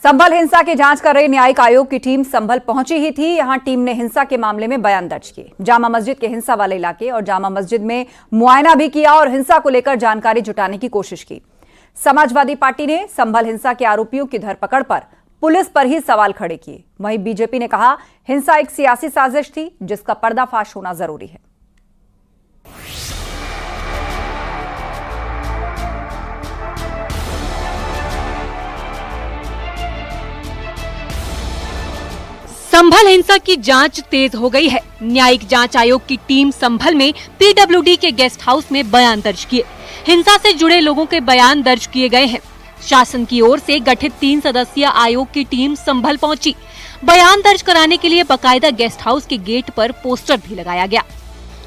संभल हिंसा की जांच कर रही न्यायिक आयोग की टीम संभल पहुंची ही थी। यहां टीम ने हिंसा के मामले में बयान दर्ज किए, जामा मस्जिद के हिंसा वाले इलाके और जामा मस्जिद में मुआयना भी किया और हिंसा को लेकर जानकारी जुटाने की कोशिश की। समाजवादी पार्टी ने संभल हिंसा के आरोपियों की धरपकड़ पर पुलिस पर ही सवाल खड़े किए। वहीं बीजेपी ने कहा हिंसा एक सियासी साजिश थी जिसका पर्दाफाश होना जरूरी है। संभल हिंसा की जांच तेज हो गई है। न्यायिक जांच आयोग की टीम संभल में पीडब्ल्यूडी के गेस्ट हाउस में बयान दर्ज किए। हिंसा से जुड़े लोगों के बयान दर्ज किए गए हैं। शासन की ओर से गठित 3 सदस्यीय आयोग की टीम संभल पहुंची। बयान दर्ज कराने के लिए बाकायदा गेस्ट हाउस के गेट पर पोस्टर भी लगाया गया।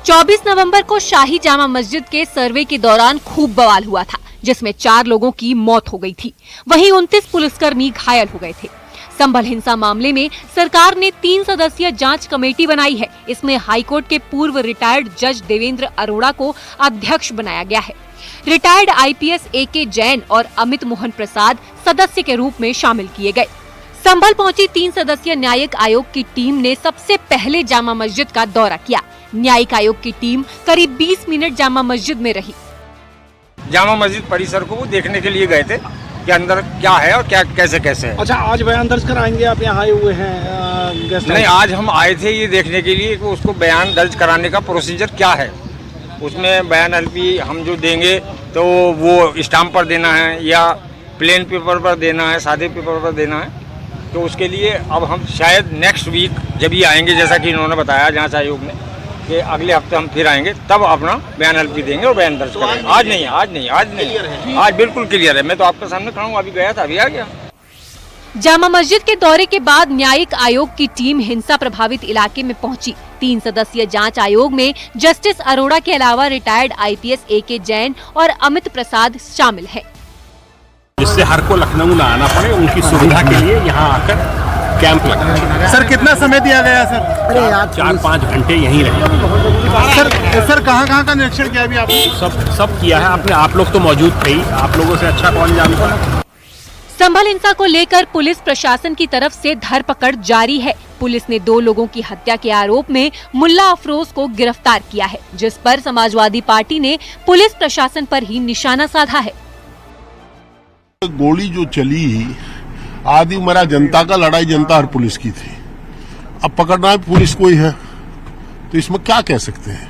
24 नवंबर को शाही जामा मस्जिद के सर्वे के दौरान खूब बवाल हुआ था, जिसमें 4 लोगों की मौत हो गई थी। वहीं 29 पुलिसकर्मी घायल हो गए थे। संभल हिंसा मामले में सरकार ने 3 सदस्यीय जांच कमेटी बनाई है। इसमें हाईकोर्ट के पूर्व रिटायर्ड जज देवेंद्र अरोड़ा को अध्यक्ष बनाया गया है। रिटायर्ड आईपीएस AK जैन और अमित मोहन प्रसाद सदस्य के रूप में शामिल किए गए। संभल पहुंची 3 सदस्यीय न्यायिक आयोग की टीम ने सबसे पहले जामा मस्जिद का दौरा किया। न्यायिक आयोग की टीम करीब 20 मिनट जामा मस्जिद में रही। जामा मस्जिद परिसर को देखने के लिए गए थे कि अंदर क्या है और क्या कैसे है। अच्छा, आज बयान दर्ज कराएंगे? आप यहाँ आए हुए हैं गेस्ट? नहीं, आज हम आए थे ये देखने के लिए कि उसको बयान दर्ज कराने का प्रोसीजर क्या है। उसमें बयान एलपी हम जो देंगे तो वो स्टाम्प पर देना है या प्लेन पेपर पर देना है, सादे पेपर पर देना है। तो उसके लिए अब हम शायद नेक्स्ट वीक जब ये आएंगे, जैसा कि इन्होंने बताया जांच आयोग ने कि अगले हफ्ते हम फिर आएंगे, तब अपना बयान एलपी देंगे और बयान दर्ज करेंगे। आज बिल्कुल क्लियर है। मैं तो आपके सामने खड़ा हूँ, अभी गया था, अभी आ गया। जामा मस्जिद के दौरे के बाद न्यायिक आयोग की टीम हिंसा प्रभावित इलाके में पहुंची। 3 सदस्यीय जांच आयोग में जस्टिस अरोड़ा के अलावा रिटायर्ड आईपीएस AK जैन और अमित प्रसाद शामिल है। जिससे हर को लखनऊ न आना पड़े, उनकी सुविधा के लिए यहाँ आकर कैंप लगा है। सर, कितना समय दिया गया सर? 4-5 घंटे यहीं रहे। सर कहाँ का निरीक्षण किया अभी आपने? सब किया है आपने। आप लोग तो मौजूद थे ही, आप लोगों से अच्छा कौन जानता है। संभल हिंसा को लेकर पुलिस प्रशासन की तरफ से धरपकड़ जारी है। पुलिस ने 2 लोगों की हत्या के आरोप में मुल्ला अफरोज को गिरफ्तार किया है, जिस पर समाजवादी पार्टी ने पुलिस प्रशासन पर ही निशाना साधा है। गोली जो चली, आधी उम्र जनता का लड़ाई जनता और पुलिस की थी। अब पकड़ना है पुलिस को ही है, तो इसमें क्या कह सकते हैं।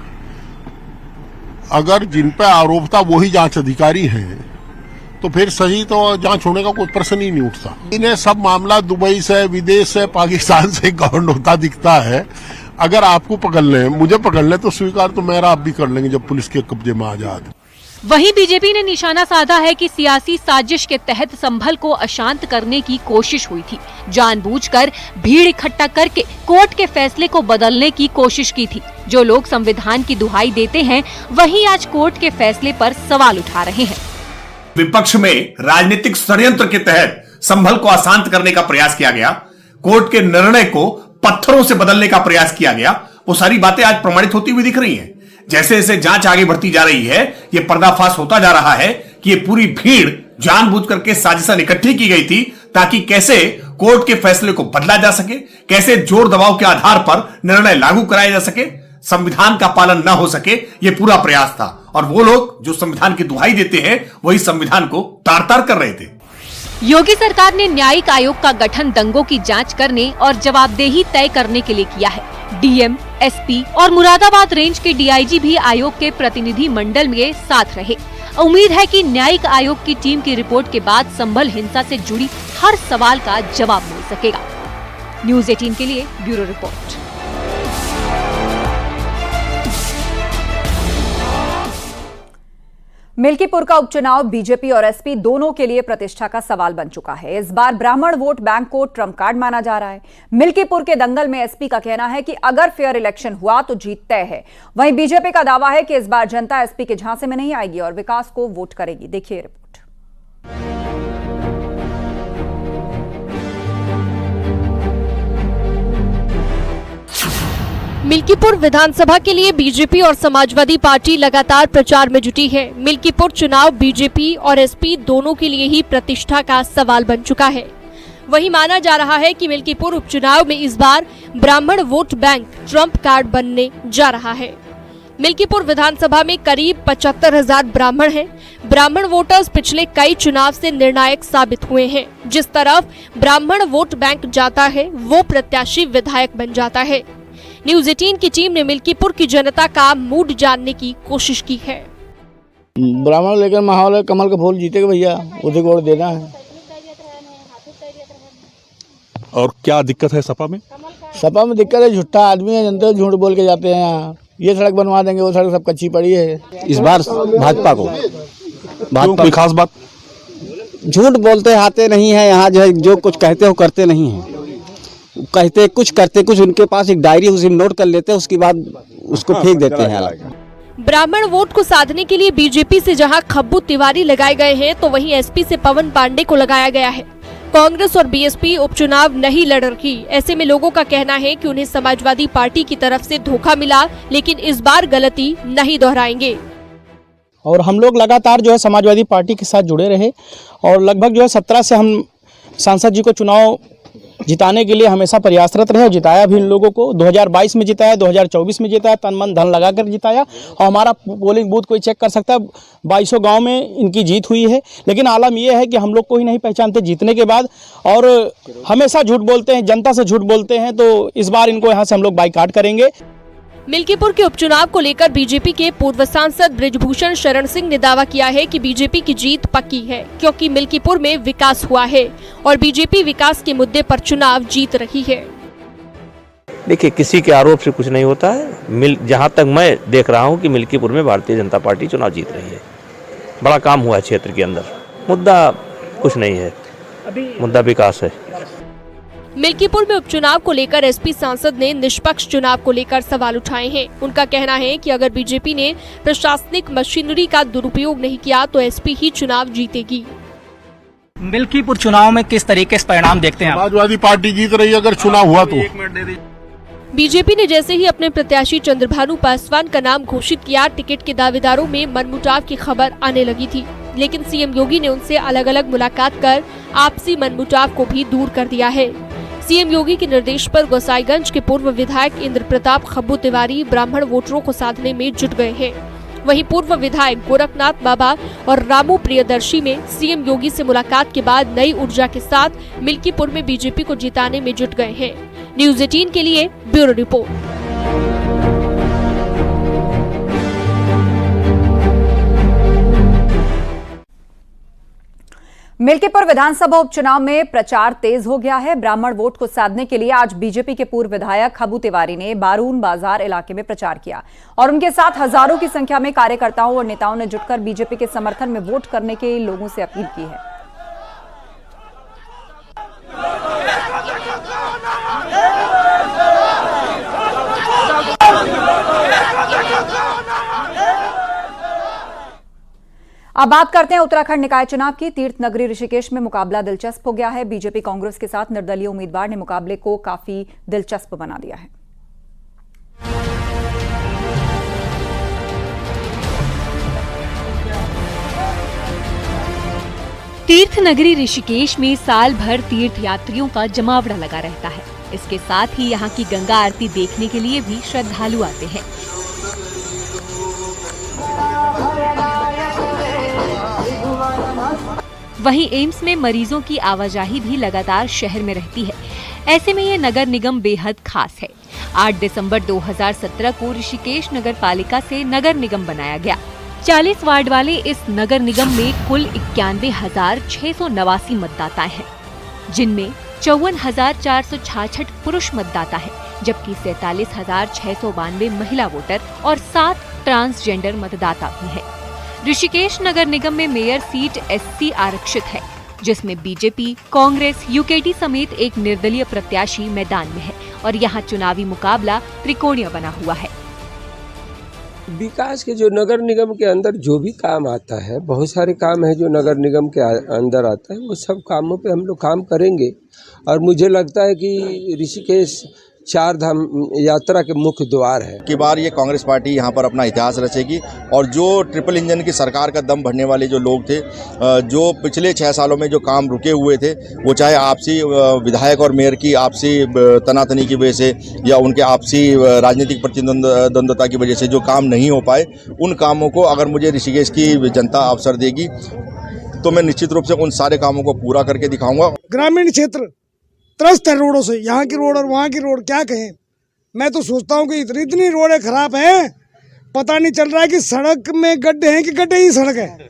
अगर जिन पर आरोप था वही जांच अधिकारी हैं तो फिर सही तो जांच होने का कोई प्रश्न ही नहीं उठता। इन्हें सब मामला दुबई से, विदेश से, पाकिस्तान से गवर्न होता दिखता है। अगर आपको पकड़ लें, मुझे पकड़ लें, तो स्वीकार तो मेरा आप भी कर लेंगे जब पुलिस के कब्जे में आ जाए। वहीं बीजेपी ने निशाना साधा है कि सियासी साजिश के तहत संभल को अशांत करने की कोशिश हुई थी। जानबूझकर भीड़ इकट्ठा करके कोर्ट के फैसले को बदलने की कोशिश की थी। जो लोग संविधान की दुहाई देते हैं, वही आज कोर्ट के फैसले पर सवाल उठा रहे हैं। विपक्ष में राजनीतिक षड्यंत्र के तहत संभल को अशांत करने का प्रयास किया गया, कोर्ट के निर्णय को पत्थरों से बदलने का प्रयास किया गया। वो सारी बातें आज प्रमाणित होती हुई दिख रही हैं। जैसे जैसे जांच आगे बढ़ती जा रही है, ये पर्दाफाश होता जा रहा है कि ये पूरी भीड़ जानबूझ करके साजिशें इकट्ठी की गई थी ताकि कैसे कोर्ट के फैसले को बदला जा सके, कैसे जोर दबाव के आधार पर निर्णय लागू कराया जा सके, संविधान का पालन न हो सके। ये पूरा प्रयास था और वो लोग जो संविधान की दुहाई देते हैं वही संविधान को तार तार कर रहे थे। योगी सरकार ने न्यायिक आयोग का गठन दंगों की जांच करने और जवाबदेही तय करने के लिए किया है। DM, SP और मुरादाबाद रेंज के DIG भी आयोग के प्रतिनिधि मंडल में साथ रहे। उम्मीद है कि न्यायिक आयोग की टीम की रिपोर्ट के बाद संभल हिंसा से जुड़ी हर सवाल का जवाब मिल सकेगा। न्यूज़ 18 के लिए ब्यूरो रिपोर्ट। मिल्कीपुर का उपचुनाव बीजेपी और SP दोनों के लिए प्रतिष्ठा का सवाल बन चुका है। इस बार ब्राह्मण वोट बैंक को ट्रम्प कार्ड माना जा रहा है। मिल्कीपुर के दंगल में SP का कहना है कि अगर फेयर इलेक्शन हुआ तो जीत तय है। वहीं बीजेपी का दावा है कि इस बार जनता SP के झांसे में नहीं आएगी और विकास को वोट करेगी। देखिए रिपोर्ट। मिल्कीपुर विधानसभा के लिए बीजेपी और समाजवादी पार्टी लगातार प्रचार में जुटी है। मिल्कीपुर चुनाव बीजेपी और SP दोनों के लिए ही प्रतिष्ठा का सवाल बन चुका है। वहीं माना जा रहा है कि मिल्कीपुर उपचुनाव में इस बार ब्राह्मण वोट बैंक ट्रम्प कार्ड बनने जा रहा है। मिल्कीपुर विधानसभा में करीब 75,000 ब्राह्मण हैं। ब्राह्मण वोटर्स पिछले कई चुनाव से निर्णायक साबित हुए हैं। जिस तरफ ब्राह्मण वोट बैंक जाता है वो प्रत्याशी विधायक बन जाता है। न्यूज़ 18 की टीम ने मिल्कीपुर की जनता का मूड जानने की कोशिश की है। ब्राह्मण लेकर माहौल है, कमल का फूल जीतेगा भैया, उसे वोट देना है। और क्या दिक्कत है सपा में? सपा में दिक्कत है, झूठा आदमी है, जनता झूठ बोल के जाते हैं। यहाँ ये सड़क बनवा देंगे, वो सड़क सब कच्ची पड़ी है। इस बार भाजपा को कोई खास बात? झूठ बोलते आते नहीं है यहाँ, जो कुछ कहते हो करते नहीं है। कहते कुछ करते कुछ, उनके पास एक डायरी उसे नोट कर लेते हैं, उसके बाद उसको फेंक देते हैं अलग। ब्राह्मण वोट को साधने के लिए बीजेपी से जहां खब्बू तिवारी लगाए गए हैं तो वहीं एसपी से पवन पांडे को लगाया गया है। कांग्रेस और बीएसपी उपचुनाव नहीं लड़ रही। ऐसे में लोगों का कहना है कि उन्हें समाजवादी पार्टी की तरफ से धोखा मिला, लेकिन इस बार गलती नहीं दोहराएंगे। और हम लोग लगातार जो है समाजवादी पार्टी के साथ जुड़े रहे और लगभग जो है 17 से हम सांसद जी को चुनाव जिताने के लिए हमेशा प्रयासरत रहे और जिताया भी इन लोगों को। 2022 में जिताया, 2024 में जिताया, तन मन धन लगाकर जिताया। और हमारा पोलिंग बूथ कोई चेक कर सकता है, 2200 गांव में इनकी जीत हुई है। लेकिन आलम यह है कि हम लोग को ही नहीं पहचानते जीतने के बाद, और हमेशा झूठ बोलते हैं, जनता से झूठ बोलते हैं। तो इस बार इनको यहाँ से हम लोग बाइकाट करेंगे। मिल्कीपुर के उपचुनाव को लेकर बीजेपी के पूर्व सांसद बृजभूषण शरण सिंह ने दावा किया है कि बीजेपी की जीत पक्की है, क्योंकि मिल्कीपुर में विकास हुआ है और बीजेपी विकास के मुद्दे पर चुनाव जीत रही है। देखिए, किसी के आरोप से कुछ नहीं होता है। जहां तक मैं देख रहा हूं कि मिल्कीपुर में भारतीय जनता पार्टी चुनाव जीत रही है। बड़ा काम हुआ है क्षेत्र के अंदर। मुद्दा कुछ नहीं है, मुद्दा विकास है। मिल्कीपुर में उपचुनाव को लेकर एसपी सांसद ने निष्पक्ष चुनाव को लेकर सवाल उठाए हैं। उनका कहना है कि अगर बीजेपी ने प्रशासनिक मशीनरी का दुरुपयोग नहीं किया तो एसपी ही चुनाव जीतेगी। मिल्कीपुर चुनाव में किस तरीके से परिणाम देखते हैं? समाजवादी पार्टी जीत रही है अगर चुनाव हुआ तो। बीजेपी ने जैसे ही अपने प्रत्याशी चंद्रभानु पासवान का नाम घोषित किया, टिकट के दावेदारों में मनमुटाव की खबर आने लगी थी। लेकिन सीएम योगी ने उनसे अलग अलग मुलाकात कर आपसी मनमुटाव को भी दूर कर दिया है। सीएम योगी के निर्देश पर गोसाईगंज के पूर्व विधायक इंद्र प्रताप खब्बू तिवारी ब्राह्मण वोटरों को साधने में जुट गए हैं। वहीं पूर्व विधायक गोरखनाथ बाबा और रामू प्रियदर्शी में सीएम योगी से मुलाकात के बाद नई ऊर्जा के साथ मिल्कीपुर में बीजेपी को जिताने में जुट गए हैं। न्यूज़ 18 के लिए ब्यूरो रिपोर्ट। मिल्कीपुर विधानसभा उपचुनाव में प्रचार तेज हो गया है। ब्राह्मण वोट को साधने के लिए आज बीजेपी के पूर्व विधायक खब्बू तिवारी ने बारून बाजार इलाके में प्रचार किया और उनके साथ हजारों की संख्या में कार्यकर्ताओं और नेताओं ने जुटकर बीजेपी के समर्थन में वोट करने के लोगों से अपील की है। अब बात करते हैं उत्तराखंड निकाय चुनाव की। तीर्थ नगरी ऋषिकेश में मुकाबला दिलचस्प हो गया है। बीजेपी कांग्रेस के साथ निर्दलीय उम्मीदवार ने मुकाबले को काफी दिलचस्प बना दिया है। तीर्थ नगरी ऋषिकेश में साल भर तीर्थ यात्रियों का जमावड़ा लगा रहता है। इसके साथ ही यहाँ की गंगा आरती देखने के लिए भी श्रद्धालु आते हैं। वहीं एम्स में मरीजों की आवाजाही भी लगातार शहर में रहती है। ऐसे में ये नगर निगम बेहद खास है। 8 दिसंबर 2017 को ऋषिकेश नगर पालिका से नगर निगम बनाया गया। 40 वार्ड वाले इस नगर निगम में कुल 91,689 मतदाता हैं, जिनमें 54,466 पुरुष मतदाता हैं, जबकि 47,692 महिला वोटर और 7 ट्रांसजेंडर मतदाता भी हैं। ऋषिकेश नगर निगम में मेयर सीट एससी आरक्षित है, जिसमें बीजेपी, कांग्रेस, यूकेडी समेत एक निर्दलीय प्रत्याशी मैदान में है और यहाँ चुनावी मुकाबला त्रिकोणीय बना हुआ है। विकास के जो नगर निगम के अंदर जो भी काम आता है, बहुत सारे काम है जो नगर निगम के अंदर आता है, वो सब कामों पे हम लोग काम करेंगे। और मुझे लगता है कि ऋषिकेश चार धाम यात्रा के मुख्य द्वार है। की बार ये कांग्रेस पार्टी यहाँ पर अपना इतिहास रचेगी और जो ट्रिपल इंजन की सरकार का दम भरने वाले जो लोग थे, जो पिछले 6 सालों में जो काम रुके हुए थे, वो चाहे आपसी विधायक और मेयर की आपसी तनातनी की वजह से या उनके आपसी राजनीतिक प्रतिद्वंद्विता की वजह से जो काम नहीं हो पाए, उन कामों को अगर मुझे ऋषिकेश की जनता अवसर देगी तो मैं निश्चित रूप से उन सारे कामों को पूरा करके दिखाऊंगा। ग्रामीण क्षेत्र त्रस्त है रोडों से, यहाँ की रोड और वहाँ की रोड क्या कहें। मैं तो सोचता हूँ कि इतनी रोडें खराब हैं, पता नहीं चल रहा है कि सड़क में गड्ढे हैं कि गड्ढे ही सड़क है।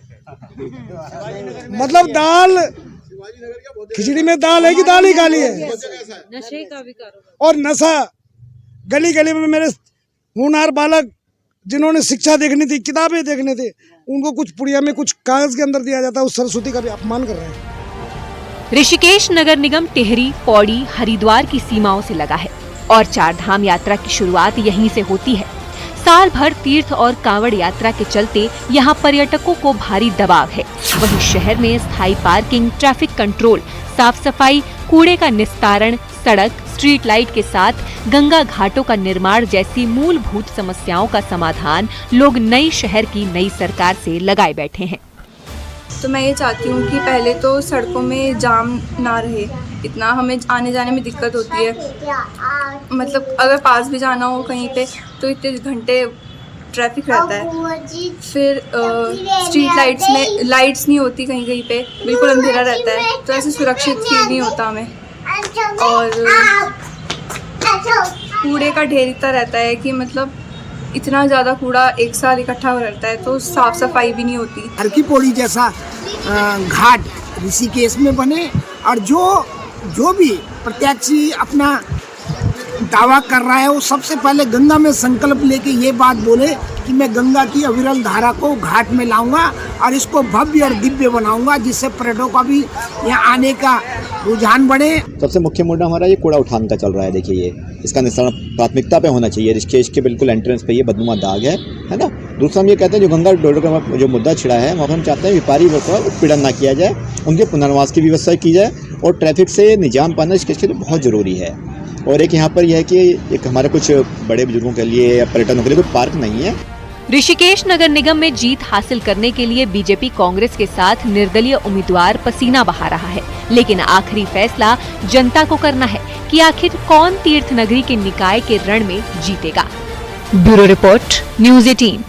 मतलब दाल खिचड़ी में दाल है कि दाल ही काली है। नशे का भी और नशा गली गली में मेरे होनहार बालक जिन्होंने शिक्षा देखनी थी, किताबें देखने थे, उनको कुछ पुड़िया में कुछ कागज के अंदर दिया जाता है, उस सरस्वती का भी अपमान कर रहे हैं। ऋषिकेश नगर निगम टिहरी, पौड़ी, हरिद्वार की सीमाओं से लगा है और 4 धाम यात्रा की शुरुआत यहीं से होती है। साल भर तीर्थ और कांवड़ यात्रा के चलते यहाँ पर्यटकों को भारी दबाव है। वहीं शहर में स्थायी पार्किंग, ट्रैफिक कंट्रोल, साफ सफाई, कूड़े का निस्तारण, सड़क, स्ट्रीट लाइट के साथ गंगा घाटों का निर्माण जैसी मूलभूत समस्याओं का समाधान लोग नई शहर की नई सरकार से लगाए बैठे हैं। तो मैं ये चाहती हूँ कि पहले तो सड़कों में जाम ना रहे, इतना हमें आने जाने में दिक्कत होती है। मतलब अगर पास भी जाना हो कहीं पे तो इतने घंटे ट्रैफिक रहता है। फिर स्ट्रीट लाइट्स में लाइट्स नहीं होती, कहीं कहीं पे बिल्कुल अंधेरा रहता है, तो ऐसे सुरक्षित फील नहीं होता हमें। और कूड़े का ढेर इतना रहता है कि मतलब इतना ज़्यादा कूड़ा एक साथ इकट्ठा रहता है, तो साफ सफाई भी नहीं होती। हर की पौड़ी जैसा घाट ऋषिकेश में बने और जो भी प्रत्याशी अपना दावा कर रहा है वो सबसे पहले गंगा में संकल्प लेके ये बात बोले कि मैं गंगा की अविरल धारा को घाट में लाऊंगा और इसको भव्य और दिव्य बनाऊंगा, जिससे पर्यटकों का भी यहाँ आने का रुझान बढ़े। सबसे मुख्य मुद्दा हमारा ये कूड़ा उठाने का चल रहा है। देखिए ये इसका निस्तारण प्राथमिकता पे होना चाहिए। ऋषिकेश के बिल्कुल एंट्रेंस पे ये बदनुमा दाग है ना। दूसरा हम ये कहते हैं जो गंगा डोडो का जो मुद्दा छिड़ा है, वहाँ हम चाहते हैं व्यापारी वर्ग का उत्पीड़न ना किया जाए, उनके पुनर्वास की व्यवस्था की जाए और ट्रैफिक से निजाम पाना ऋषिकेश के लिए बहुत ज़रूरी है। और एक यहाँ पर यह है कि एक हमारे कुछ बड़े बुजुर्गों के लिए या पर्यटकों के लिए कोई पार्क नहीं है। ऋषिकेश नगर निगम में जीत हासिल करने के लिए बीजेपी कांग्रेस के साथ निर्दलीय उम्मीदवार पसीना बहा रहा है, लेकिन आखिरी फैसला जनता को करना है कि आखिर कौन तीर्थ नगरी के निकाय के रण में जीतेगा। Bureau report, news 18।